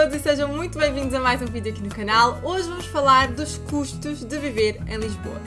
todos e sejam muito bem-vindos a mais um vídeo aqui no canal. Hoje vamos falar dos custos de viver em Lisboa.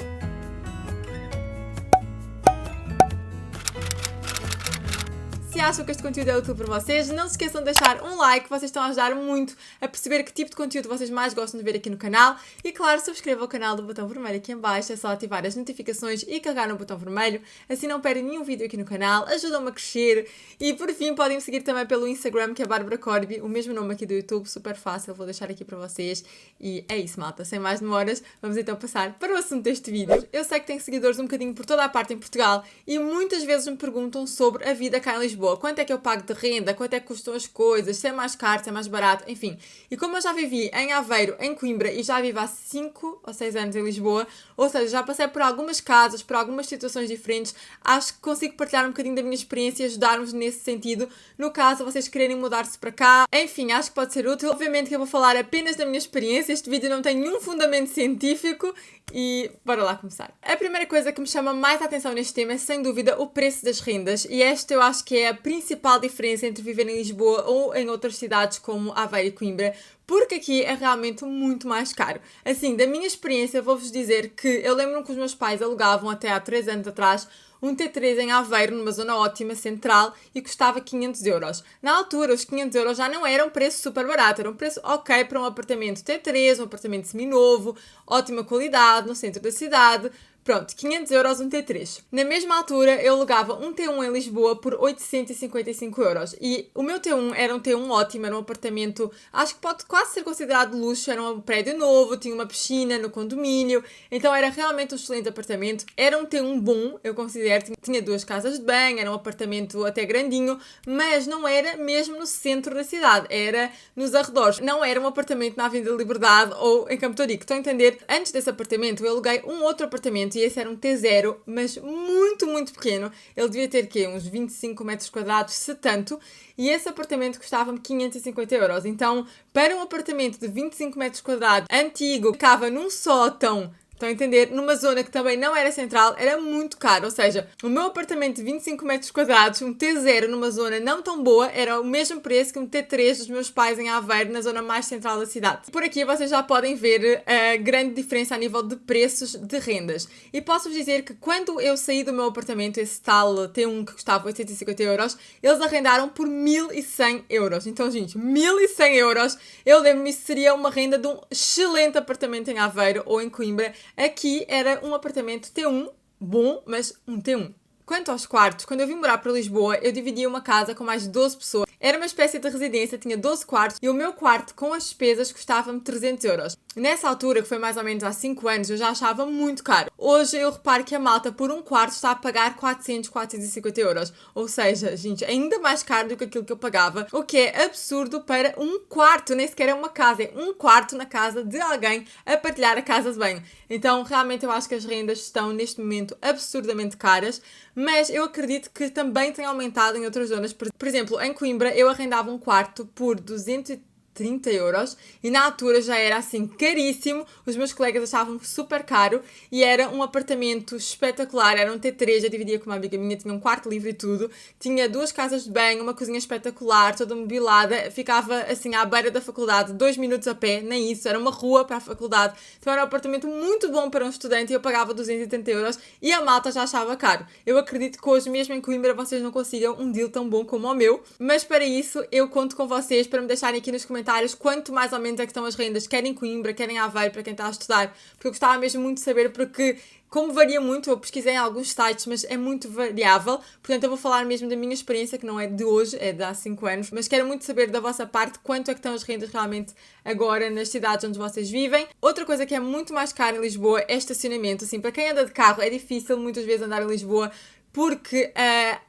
Se acham que este conteúdo é útil para vocês, não se esqueçam de deixar um like, vocês estão a ajudar muito a perceber que tipo de conteúdo vocês mais gostam de ver aqui no canal. E claro, subscrevam o canal do botão vermelho aqui em baixo, é só ativar as notificações e carregar no botão vermelho, assim não perdem nenhum vídeo aqui no canal, ajudam-me a crescer. E por fim, podem me seguir também pelo Instagram, que é Bárbara Corby, o mesmo nome aqui do YouTube, super fácil, vou deixar aqui para vocês. E é isso, malta, sem mais demoras, vamos então passar para o assunto deste vídeo. Eu sei que tenho seguidores um bocadinho por toda a parte em Portugal e muitas vezes me perguntam sobre a vida cá em Lisboa. Quanto é que eu pago de renda? Quanto é que custam as coisas? Se é mais caro, se é mais barato? Enfim. E como eu já vivi em Aveiro, em Coimbra e já vivo há 5 ou 6 anos em Lisboa, ou seja, já passei por algumas casas, por algumas situações diferentes, acho que consigo partilhar um bocadinho da minha experiência e ajudar-vos nesse sentido, no caso vocês quererem mudar-se para cá. Enfim, acho que pode ser útil. Obviamente que eu vou falar apenas da minha experiência, este vídeo não tem nenhum fundamento científico e bora lá começar. A primeira coisa que me chama mais a atenção neste tema é, sem dúvida, o preço das rendas, e esta eu acho que é a principal diferença entre viver em Lisboa ou em outras cidades como Aveiro e Coimbra, porque aqui é realmente muito mais caro. Assim, da minha experiência, vou-vos dizer que eu lembro-me que os meus pais alugavam até há 3 anos atrás um T3 em Aveiro, numa zona ótima, central, e custava 500 euros. Na altura, os 500 euros já não eram um preço super barato, era um preço ok para um apartamento T3, um apartamento seminovo, ótima qualidade, no centro da cidade. Pronto, 500 euros um T3. Na mesma altura, eu alugava um T1 em Lisboa por 855 euros. E o meu T1 era um T1 ótimo, era um apartamento, acho que pode quase ser considerado luxo, era um prédio novo, tinha uma piscina no condomínio, então era realmente um excelente apartamento. Era um T1 bom, eu considero, tinha 2 casas de banho, era um apartamento até grandinho, mas não era mesmo no centro da cidade, era nos arredores. Não era um apartamento na Avenida Liberdade ou em Campo Torico. Estão a entender? Antes desse apartamento, eu aluguei um outro apartamento, e esse era um T0, mas muito, muito pequeno. Ele devia ter, uns 25 metros quadrados, se tanto, e esse apartamento custava-me 550 euros. Então, para um apartamento de 25 metros quadrados, antigo, ficava num sótão, estão a entender? Numa zona que também não era central, era muito caro. Ou seja, o meu apartamento de 25 metros quadrados, um T0 numa zona não tão boa, era o mesmo preço que um T3 dos meus pais em Aveiro, na zona mais central da cidade. Por aqui vocês já podem ver a grande diferença a nível de preços de rendas. E posso-vos dizer que quando eu saí do meu apartamento, esse tal T1 que custava 850 euros, eles arrendaram por 1100 euros. Então, gente, 1100 euros, eu lembro-me, isso seria uma renda de um excelente apartamento em Aveiro ou em Coimbra. Aqui era um apartamento T1, bom, mas um T1. Quanto aos quartos, quando eu vim morar para Lisboa, eu dividia uma casa com mais de 12 pessoas. Era uma espécie de residência, tinha 12 quartos e o meu quarto com as despesas custava-me 300 euros. Nessa altura, que foi mais ou menos há 5 anos, eu já achava muito caro. Hoje eu reparo que a malta por um quarto está a pagar 400, 450 euros. Ou seja, gente, ainda mais caro do que aquilo que eu pagava, o que é absurdo para um quarto, nem sequer é uma casa, é um quarto na casa de alguém a partilhar a casa de banho. Então, realmente eu acho que as rendas estão neste momento absurdamente caras, mas eu acredito que também tem aumentado em outras zonas. Por exemplo, em Coimbra eu arrendava um quarto por 230 euros e na altura já era assim caríssimo, os meus colegas achavam super caro e era um apartamento espetacular, era um T3, eu dividia com uma amiga minha, tinha um quarto livre e tudo, tinha 2 casas de banho, uma cozinha espetacular, toda mobilada, ficava assim à beira da faculdade, 2 minutos a pé, nem isso, era uma rua para a faculdade, então era um apartamento muito bom para um estudante e eu pagava 230 euros e a malta já achava caro. Eu acredito que hoje mesmo em Coimbra vocês não consigam um deal tão bom como o meu, mas para isso eu conto com vocês para me deixarem aqui nos comentários quanto mais ou menos é que estão as rendas, quer em Coimbra, quer em Aveiro, para quem está a estudar, porque eu gostava mesmo muito de saber, porque como varia muito, eu pesquisei em alguns sites, mas é muito variável, portanto eu vou falar mesmo da minha experiência, que não é de hoje, é de há 5 anos, mas quero muito saber da vossa parte quanto é que estão as rendas realmente agora nas cidades onde vocês vivem. Outra coisa que é muito mais cara em Lisboa é estacionamento. Assim, para quem anda de carro é difícil muitas vezes andar em Lisboa, porque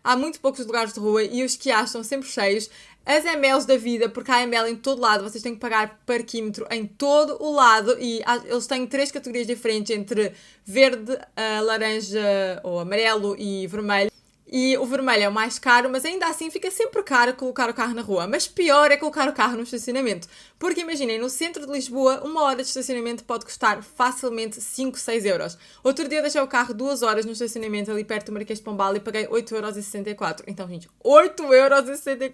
há muito poucos lugares de rua e os quiosques estão sempre cheios. As MLs da vida, porque há ML em todo lado, vocês têm que pagar parquímetro em todo o lado e eles têm 3 categorias diferentes entre verde, laranja ou amarelo e vermelho. e o vermelho é o mais caro, mas ainda assim fica sempre caro colocar o carro na rua. Mas pior é colocar o carro no estacionamento. Porque imaginem, no centro de Lisboa, 1 hora de estacionamento pode custar facilmente 5, 6 euros. Outro dia eu deixei o carro 2 horas no estacionamento ali perto do Marquês de Pombal e paguei 8,64€. Então, gente, 8,64€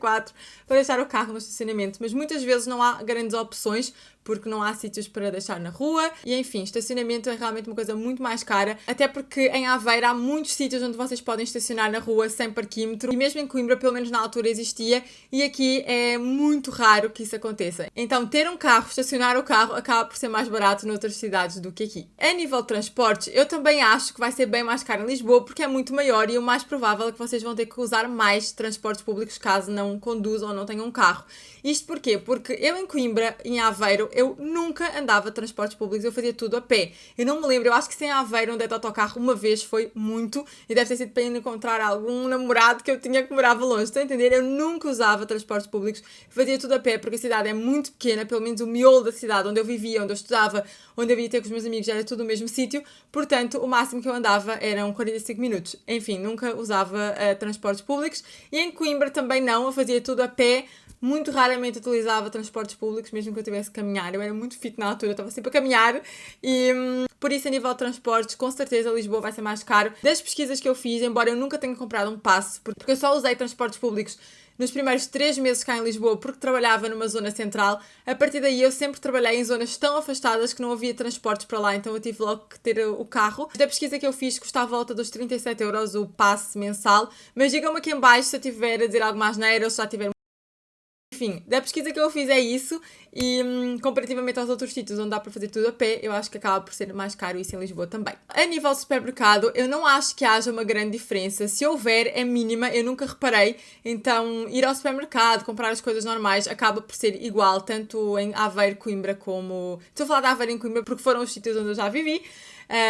para deixar o carro no estacionamento. Mas muitas vezes não há grandes opções, porque não há sítios para deixar na rua e, enfim, estacionamento é realmente uma coisa muito mais cara, até porque em Aveiro há muitos sítios onde vocês podem estacionar na rua sem parquímetro e mesmo em Coimbra, pelo menos na altura, existia e aqui é muito raro que isso aconteça. Então, ter um carro, estacionar o carro, acaba por ser mais barato noutras cidades do que aqui. A nível de transportes, eu também acho que vai ser bem mais caro em Lisboa porque é muito maior e o mais provável é que vocês vão ter que usar mais transportes públicos caso não conduzam ou não tenham um carro. Isto porquê? Porque eu em Coimbra, em Aveiro, eu nunca andava de transportes públicos, eu fazia tudo a pé. Eu não me lembro, eu acho que se em Aveiro andei de autocarro uma vez foi muito, e deve ter sido para ir encontrar algum namorado que eu tinha que morava longe. Estão a entender? Eu nunca usava transportes públicos, fazia tudo a pé, porque a cidade é muito pequena, pelo menos o miolo da cidade, onde eu vivia, onde eu estudava, onde eu ia ter com os meus amigos, era tudo no mesmo sítio, portanto, o máximo que eu andava eram 45 minutos. Enfim, nunca usava transportes públicos, e em Coimbra também não, eu fazia tudo a pé. Muito raramente utilizava transportes públicos, mesmo que eu tivesse que caminhar. Eu era muito fit na altura, estava sempre a caminhar e por isso a nível de transportes, com certeza Lisboa vai ser mais caro. Das pesquisas que eu fiz, embora eu nunca tenha comprado um passe, porque eu só usei transportes públicos nos primeiros 3 meses cá em Lisboa, porque trabalhava numa zona central, a partir daí eu sempre trabalhei em zonas tão afastadas que não havia transportes para lá, então eu tive logo que ter o carro. Da pesquisa que eu fiz, custa à volta dos 37€ o passe mensal, mas digam-me aqui em baixo se eu tiver a dizer algo mais neiro ou se já tiver. Enfim, da pesquisa que eu fiz é isso e comparativamente aos outros sítios onde dá para fazer tudo a pé, eu acho que acaba por ser mais caro isso em Lisboa também. A nível de supermercado, eu não acho que haja uma grande diferença. Se houver, é mínima, eu nunca reparei. Então, ir ao supermercado, comprar as coisas normais, acaba por ser igual, tanto em Aveiro, Coimbra, como... Estou a falar de Aveiro e Coimbra porque foram os sítios onde eu já vivi.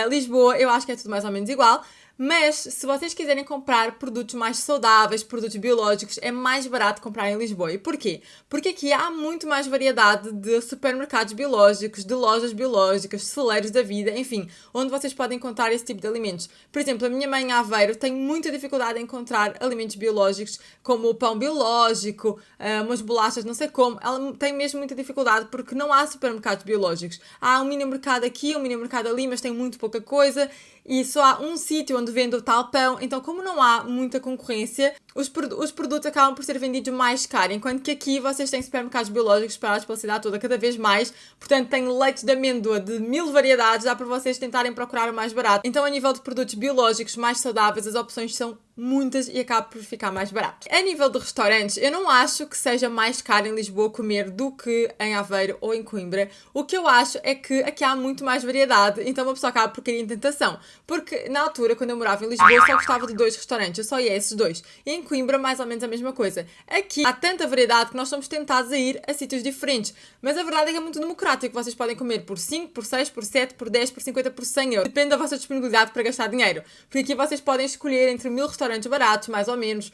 Lisboa, eu acho que é tudo mais ou menos igual. Mas, se vocês quiserem comprar produtos mais saudáveis, produtos biológicos, é mais barato comprar em Lisboa. E porquê? Porque aqui há muito mais variedade de supermercados biológicos, de lojas biológicas, celeiros da vida, enfim, onde vocês podem encontrar esse tipo de alimentos. Por exemplo, a minha mãe em Aveiro tem muita dificuldade em encontrar alimentos biológicos, como o pão biológico, umas bolachas, não sei como. Ela tem mesmo muita dificuldade porque não há supermercados biológicos. Há um mini mercado aqui, um mini mercado ali, mas tem muito pouca coisa. E só há um sítio onde vende o tal pão, então como não há muita concorrência, os produtos acabam por ser vendidos mais caro, enquanto que aqui vocês têm supermercados biológicos espalhados pela cidade toda, cada vez mais, portanto tem leites de amêndoa de 1000 variedades, dá para vocês tentarem procurar o mais barato. Então a nível de produtos biológicos mais saudáveis, as opções são muitas e acaba por ficar mais barato. A nível de restaurantes, eu não acho que seja mais caro em Lisboa comer do que em Aveiro ou em Coimbra. O que eu acho é que aqui há muito mais variedade, então uma pessoa acaba por cair em tentação. Porque na altura, quando eu morava em Lisboa, eu só gostava de 2 restaurantes, eu só ia a esses 2. E em Coimbra, mais ou menos a mesma coisa. Aqui há tanta variedade que nós somos tentados a ir a sítios diferentes. Mas a verdade é que é muito democrático. Vocês podem comer por 5, por 6, por 7, por 10, por 50, por 100€. Depende da vossa disponibilidade para gastar dinheiro. Porque aqui vocês podem escolher entre 1000 restaurantes baratos, mais ou menos,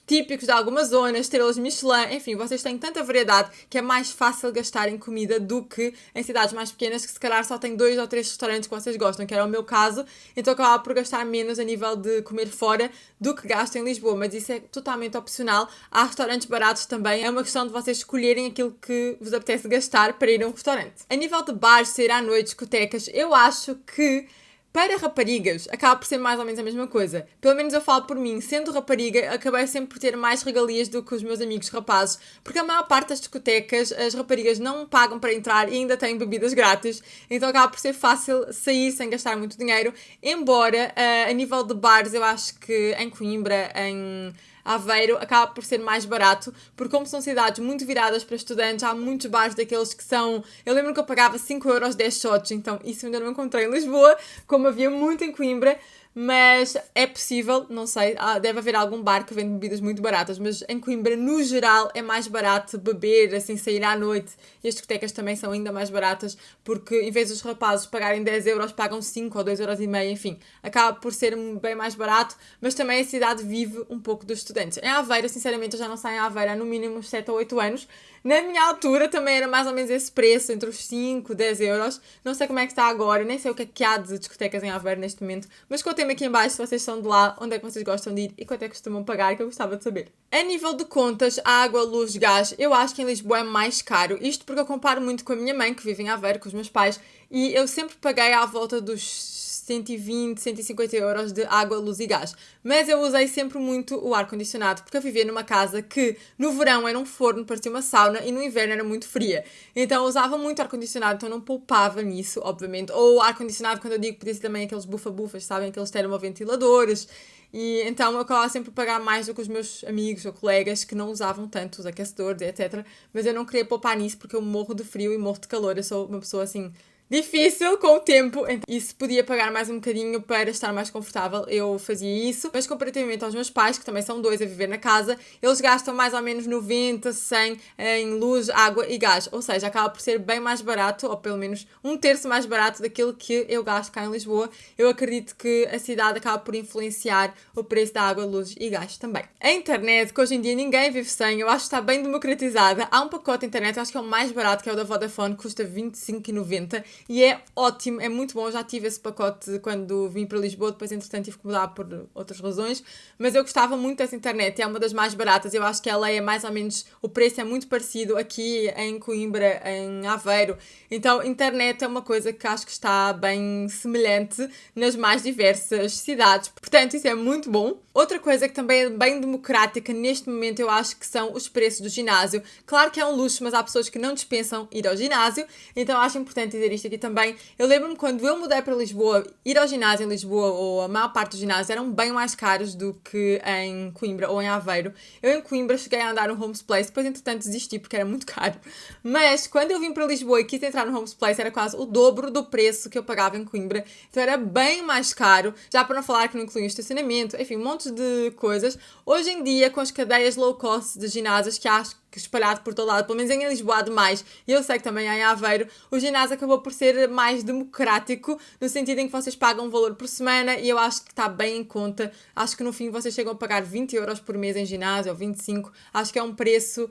típicos de algumas zonas, estrelas Michelin, enfim, vocês têm tanta variedade que é mais fácil gastar em comida do que em cidades mais pequenas que se calhar só têm 2 ou 3 restaurantes que vocês gostam, que era o meu caso, então acabava por gastar menos a nível de comer fora do que gasto em Lisboa, mas isso é totalmente opcional. Há restaurantes baratos também, é uma questão de vocês escolherem aquilo que vos apetece gastar para ir a um restaurante. A nível de bares, sair à noite, discotecas, eu acho que para raparigas, acaba por ser mais ou menos a mesma coisa. Pelo menos eu falo por mim, sendo rapariga, acabei sempre por ter mais regalias do que os meus amigos rapazes, porque a maior parte das discotecas, as raparigas não pagam para entrar e ainda têm bebidas grátis, então acaba por ser fácil sair sem gastar muito dinheiro, embora a nível de bares eu acho que em Coimbra, em Aveiro, acaba por ser mais barato, porque como são cidades muito viradas para estudantes, há muitos bares daqueles que são... Eu lembro que eu pagava 5€ 10 shots, então isso ainda não encontrei em Lisboa, como havia muito em Coimbra, mas é possível, não sei, deve haver algum bar que vende bebidas muito baratas, mas em Coimbra, no geral, é mais barato beber, assim, sair à noite, e as discotecas também são ainda mais baratas, porque em vez dos rapazes pagarem 10€, pagam 5 ou 2,5€, enfim, acaba por ser bem mais barato, mas também a cidade vive um pouco dos estudantes. Em Aveiro, sinceramente, eu já não saio em Aveiro há no mínimo uns 7 ou 8 anos, Na minha altura também era mais ou menos esse preço, entre os 5 e 10 euros. Não sei como é que está agora, nem sei o que há de discotecas em Aveiro neste momento, mas contem-me aqui em baixo se vocês são de lá, onde é que vocês gostam de ir e quanto é que costumam pagar, que eu gostava de saber. A nível de contas, água, luz, gás, eu acho que em Lisboa é mais caro. Isto porque eu comparo muito com a minha mãe, que vive em Aveiro, com os meus pais, e eu sempre paguei à volta dos 120, 150 euros de água, luz e gás. Mas eu usei sempre muito o ar-condicionado, porque eu vivia numa casa que no verão era um forno, parecia uma sauna, e no inverno era muito fria. Então eu usava muito ar-condicionado, então não poupava nisso, obviamente. Ou ar-condicionado, quando eu digo, podia ser também aqueles bufa-bufas, sabem? Aqueles termoventiladores. E então eu acabava sempre a pagar mais do que os meus amigos ou colegas que não usavam tanto os aquecedores, etc. Mas eu não queria poupar nisso porque eu morro de frio e morro de calor. Eu sou uma pessoa assim difícil com o tempo, e se podia pagar mais um bocadinho para estar mais confortável, eu fazia isso. Mas comparativamente aos meus pais, que também são dois a viver na casa, eles gastam mais ou menos 90, 100 em luz, água e gás. Ou seja, acaba por ser bem mais barato, ou pelo menos um terço mais barato daquilo que eu gasto cá em Lisboa. Eu acredito que a cidade acaba por influenciar o preço da água, luz e gás também. A internet, que hoje em dia ninguém vive sem, eu acho que está bem democratizada. Há um pacote de internet, eu acho que é o mais barato, que é o da Vodafone, que custa 25,90 e é ótimo, é muito bom. Eu já tive esse pacote quando vim para Lisboa, depois entretanto tive que mudar por outras razões, mas eu gostava muito dessa internet, é uma das mais baratas. Eu acho que ela é mais ou menos, o preço é muito parecido aqui em Coimbra, em Aveiro, então internet é uma coisa que acho que está bem semelhante nas mais diversas cidades, portanto isso é muito bom. Outra coisa que também é bem democrática neste momento, eu acho que são os preços do ginásio. Claro que é um luxo, mas há pessoas que não dispensam ir ao ginásio, então acho importante dizer isto aqui também. Eu lembro-me quando eu mudei para Lisboa, ir ao ginásio em Lisboa, ou a maior parte dos ginásios, eram bem mais caros do que em Coimbra ou em Aveiro. Eu em Coimbra cheguei a andar no Homes Place, depois entretanto desisti porque era muito caro. Mas quando eu vim para Lisboa e quis entrar no Homes Place, era quase o dobro do preço que eu pagava em Coimbra. Então era bem mais caro, já para não falar que não incluía estacionamento, enfim, um monte de coisas. Hoje em dia, com as cadeias low cost de ginásios que acho que espalhado por todo lado, pelo menos em Lisboa há demais, e eu sei que também há em Aveiro, o ginásio acabou por ser mais democrático, no sentido em que vocês pagam um valor por semana, e eu acho que está bem em conta. Acho que no fim vocês chegam a pagar 20 euros por mês em ginásio, ou 25, acho que é um preço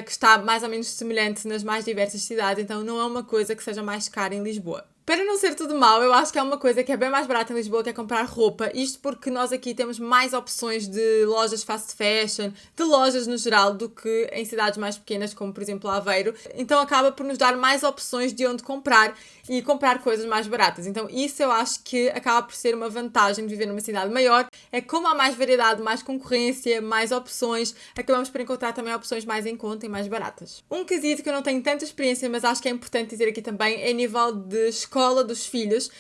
que está mais ou menos semelhante nas mais diversas cidades, então não é uma coisa que seja mais cara em Lisboa. Para não ser tudo mau, eu acho que é uma coisa que é bem mais barata em Lisboa, que é comprar roupa. Isto porque nós aqui temos mais opções de lojas fast fashion, de lojas no geral, do que em cidades mais pequenas, como por exemplo Aveiro. Então acaba por nos dar mais opções de onde comprar e comprar coisas mais baratas. Então isso eu acho que acaba por ser uma vantagem de viver numa cidade maior. É como há mais variedade, mais concorrência, mais opções, acabamos por encontrar também opções mais em conta e mais baratas. Um quesito que eu não tenho tanta experiência, mas acho que é importante dizer aqui também, é a nível de escola dos filhos.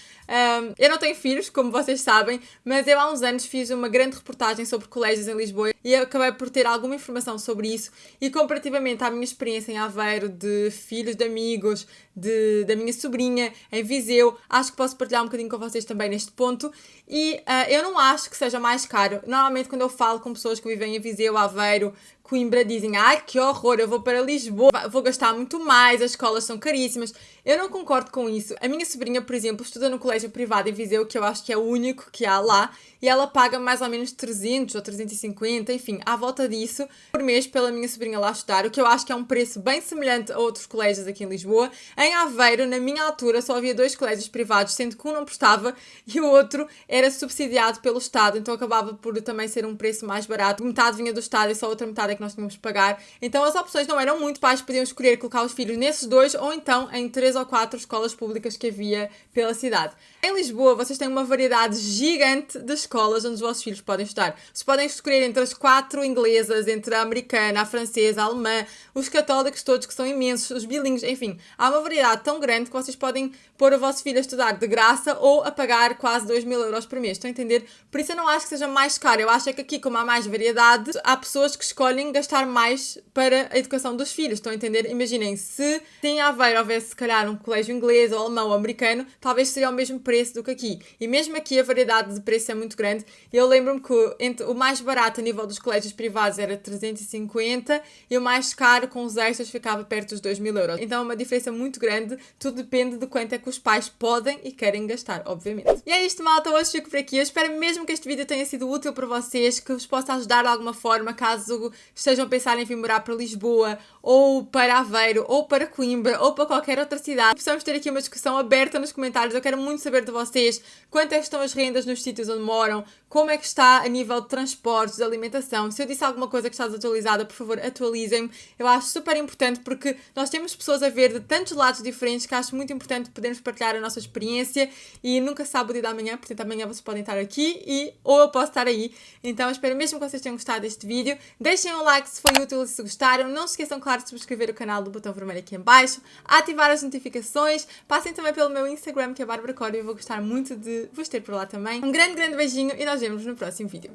Eu não tenho filhos, como vocês sabem, mas eu há uns anos fiz uma grande reportagem sobre colégios em Lisboa e eu acabei por ter alguma informação sobre isso, e comparativamente à minha experiência em Aveiro, de filhos de amigos, da minha sobrinha em Viseu, acho que posso partilhar um bocadinho com vocês também neste ponto. E eu não acho que seja mais caro. Normalmente quando eu falo com pessoas que vivem em Viseu, Aveiro, Coimbra, dizem: ai, que horror, eu vou para Lisboa, vou gastar muito mais, as escolas são caríssimas. Eu não concordo com isso. A minha sobrinha, por exemplo, estuda no colégio privado em Viseu, que eu acho que é o único que há lá, e ela paga mais ou menos 300 ou 350, enfim, à volta disso, por mês pela minha sobrinha lá estudar, o que eu acho que é um preço bem semelhante a outros colégios aqui em Lisboa. Em Aveiro, na minha altura, só havia 2 colégios privados, sendo que um não prestava e o outro era subsidiado pelo Estado, então acabava por também ser um preço mais barato. Metade vinha do Estado e só a outra metade é que nós tínhamos que pagar. Então as opções não eram muito, pais podiam escolher colocar os filhos nesses 2 ou então em 3 ou 4 escolas públicas que havia pela cidade. Em Lisboa, vocês têm uma variedade gigante de escolas onde os vossos filhos podem estudar. Vocês podem escolher entre as 4 inglesas, entre a americana, a francesa, a alemã, os católicos todos, que são imensos, os bilíngues, enfim. Há uma variedade tão grande que vocês podem pôr o vosso filho a estudar de graça ou a pagar quase 2.000 euros por mês. Estão a entender? Por isso eu não acho que seja mais caro. Eu acho que aqui, como há mais variedade, há pessoas que escolhem gastar mais para a educação dos filhos. Estão a entender? Imaginem, se em Aveiro houvesse, se calhar, um colégio inglês ou alemão ou americano, talvez seria o mesmo preço do que aqui. E mesmo aqui a variedade de preço é muito grande. Eu lembro-me que o mais barato a nível dos colégios privados era 350 e o mais caro com os extras ficava perto dos 2.000 euros. Então é uma diferença muito grande. Tudo depende de quanto é que os pais podem e querem gastar, obviamente. E é isto, malta. Hoje fico por aqui. Eu espero mesmo que este vídeo tenha sido útil para vocês, que vos possa ajudar de alguma forma, caso estejam a pensar em vir morar para Lisboa, ou para Aveiro, ou para Coimbra, ou para qualquer outra cidade. Precisamos ter aqui uma discussão aberta nos comentários. Eu quero muito saber de vocês quanto é que estão as rendas nos sítios onde moram, como é que está a nível de transportes, de alimentação. Se eu disse alguma coisa que está desatualizada, por favor, atualizem-me. Eu acho super importante porque nós temos pessoas a ver de tantos lados diferentes que acho muito importante podermos partilhar a nossa experiência e nunca sabe o dia da manhã, portanto amanhã vocês podem estar aqui ou eu posso estar aí. Então espero mesmo que vocês tenham gostado deste vídeo. Deixem um like se foi útil e se gostaram. Não se esqueçam, claro, de subscrever o canal do botão vermelho aqui em baixo, ativar as notificações, passem também pelo meu Instagram, que é Bárbara Córdova, eu vou gostar muito de vos ter por lá também. Um grande beijinho e nós vemos no próximo vídeo.